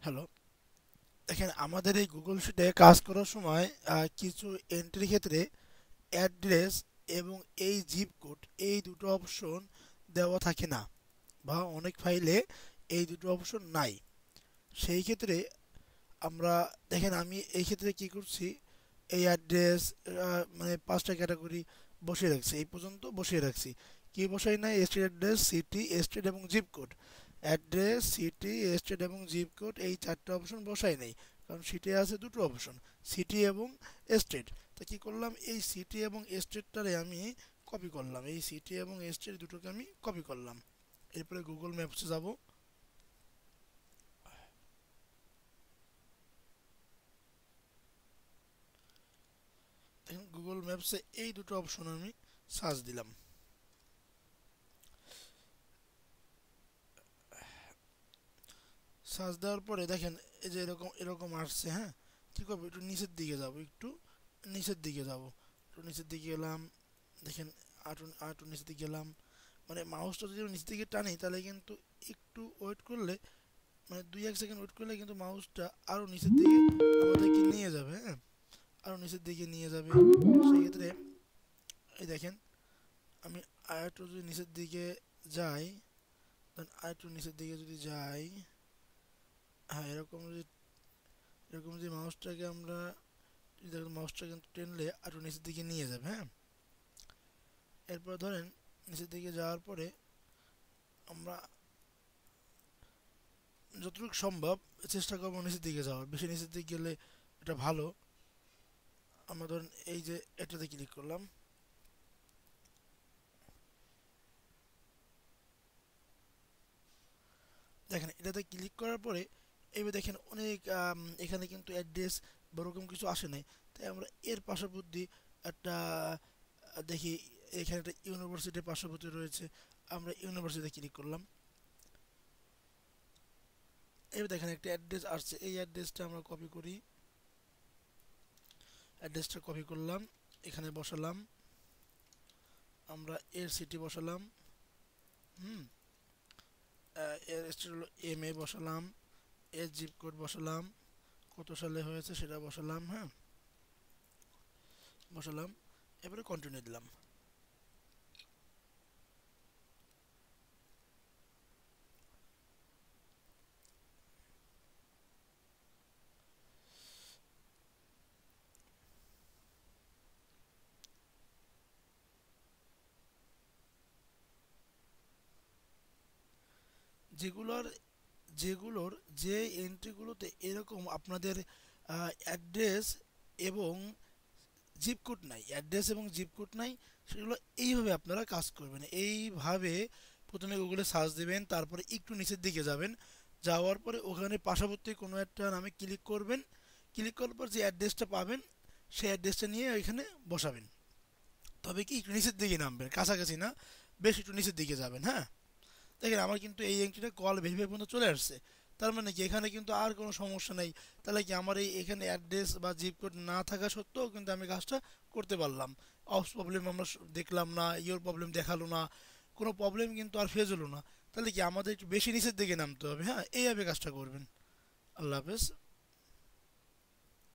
Hello, দেখেন আমাদের এই গুগল শিটে কাজ করার সময় কিছু এন্ট্রির ক্ষেত্রে অ্যাড্রেস এবং এই জিপ কোড এই দুটো অপশন দেওয়া থাকে না, বা অনেক ফাইলে এই দুটো অপশন নাই। সেই ক্ষেত্রে আমরা দেখেন আমি এই ক্ষেত্রে কি করছি, এই অ্যাড্রেস মানে পাঁচটা ক্যাটাগরি বসিয়ে রাখছি, এই পর্যন্ত বসিয়ে রাখছি। কি বসাই নাই? স্টেট অ্যাড্রেস, সিটি, স্টেট এবং zip code. Address, city, state এবং জিপ কোড এই চারটা অপশন বসাই নাই, কারণ সিটে আছে দুটো অপশন, সিটি এবং স্টেট। তা কি করলাম, এই সিটি এবং স্টেটটারে আমি কপি করলাম, এই সিটি এবং স্টেট দুটোকে আমি কপি করলাম। এরপরে গুগল ম্যাপসে যাব। দেখুন গুগল ম্যাপসে এই দুটো অপশন আমি সার্চ দিলাম। সার্চ দেওয়ার পরে দেখেন এই যে এরকম এরকম আসছে। হ্যাঁ, কী করবো, একটু নিচের দিকে যাব, একটু নিচের দিকে যাব, একটু নিচের দিকে গেলাম। দেখেন আটু আটু নিচের দিকে গেলাম। মানে মাউসটা যদি নিচের দিকে টানি তাহলে কিন্তু একটু ওয়েট করলে, মানে 2-1 সেকেন্ড ওয়েট করলে কিন্তু মাউসটা আরও নিচের দিকে আমাদেরকে নিয়ে যাবে। হ্যাঁ, আরও নিচের দিকে নিয়ে যাবে। সেক্ষেত্রে এই দেখেন আমি আরেকটু যদি নিচের দিকে যাই, দেন আরেকটু নিচের দিকে যদি যাই, হ্যাঁ এরকম যদি মাউসটাকে আমরা, দেখুন মাউসটা কিন্তু টেনলে আরও নিচের দিকে নিয়ে যাবে। হ্যাঁ, এরপর ধরেন নিচের দিকে যাওয়ার পরে আমরা যতটুকু সম্ভব চেষ্টা করবো নিচের দিকে যাওয়ার, বেশি নিচের দিকে গেলে এটা ভালো। আমরা ধরেন এই যে এটাতে ক্লিক করলাম। দেখেন এটাতে ক্লিক করার পরে এবার দেখেন অনেক এখানে কিন্তু অ্যাড্রেস বা ওরকম কিছু আসে নাই। তাই আমরা এর পার্শ্ববর্তী একটা দেখি, এখানে একটা ইউনিভার্সিটির পার্শ্ববর্তী রয়েছে, আমরা ইউনিভার্সিটিতে ক্লিক করলাম। এবার দেখেন একটা অ্যাড্রেস আসছে, এই অ্যাড্রেসটা আমরা কপি করি। অ্যাড্রেসটা কপি করলাম, এখানে বসালাম, আমরা এর সিটি বসালাম। হুম, এর স্টেট হলো এম এ বসালাম, এর জিপ কোড বসালাম, কত সালে হয়েছে সেটা বসালাম। হ্যাঁ, বসালাম, এবারে কন্টিনিউ দিলাম। যেগুলোর যেগুলোর যে এন্ট্রিগুলোতে এরকম আপনাদের অ্যাড্রেস এবং জিপ কোড নাই, অ্যাড্রেস এবং জিপ কোড নাই, সেগুলো এইভাবে আপনারা কাজ করবেন। এইভাবে প্রথমে গুগলে সার্চ দেবেন, তারপরে একটু নিচের দিকে যাবেন, যাওয়ার পরে ওখানে পার্শ্ববর্তী কোনো একটা নামে ক্লিক করবেন। ক্লিক করার পর যে অ্যাড্রেসটা পাবেন সেই অ্যাড্রেসটা নিয়ে ওইখানে বসাবেন। তবে কি একটু নিচের দিকে নামবেন, কাছাকাছি না, বেশ একটু নিচের দিকে যাবেন। হ্যাঁ, দেখেন আমার কিন্তু এই এন্ট্রিটা কল ভেরিফাই পর্যন্ত চলে আসছে। তার মানে কি এখানে কিন্তু আর কোনো সমস্যা নেই। তাহলে কি আমার এই এখানে অ্যাড্রেস বা জিপ কোড না থাকা সত্ত্বেও কিন্তু আমি কাজটা করতে পারলাম। অপস প্রবলেম আমরা দেখলাম না, ইওর প্রবলেম দেখালো না, কোনো প্রবলেম কিন্তু আর ফেজ হলো না। তাহলে কি আমাদের একটু বেশি নিচের দিকে নামতে হবে। হ্যাঁ, এইভাবে কাজটা করবেন। আল্লাহ হাফেজ।